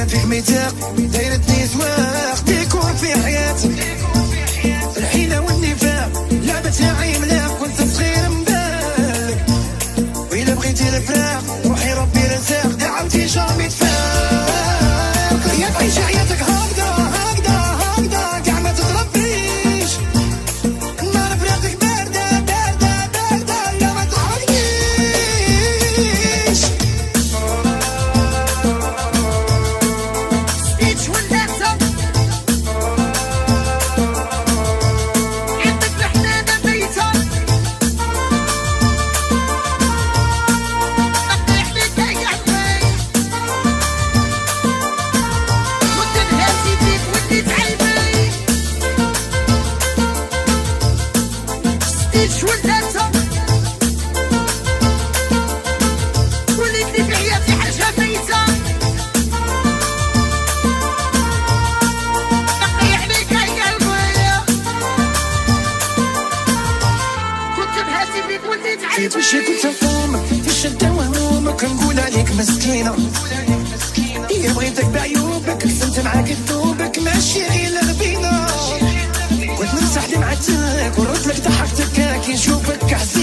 ما فيك ميثاق دايرتني سواق ديكور في حياتي الحيلة والنفاق لعبتها عملاق كنت صغير مبالغ وإلا بغيتي الفراق روحي ربي رزاق دعوتي جامي تفاق يا تعيش حياتك هكذا كاع ما تضربيش النار فراقك باردة لا ما تحرقنيش ستيتش والناسة عندك الحنانة ميتة نطيح لك يا عمي وتنهاتي فيك وليت عيبي ستيتش والناسة وليت لي في حياتي حاجة ميتة نطيح لك يا قلبي كنت نهاتي فيك وليت فيت وشي عيبي كنت نقوم في الشدة وهمومك نقول عليك مسكينة هي بغيتك بعيوبك رسمت معاك ذوبك ماشي غير غبينة كنت ننصح لي معتاك ورد لك ضحكتك كي نشوفك حزين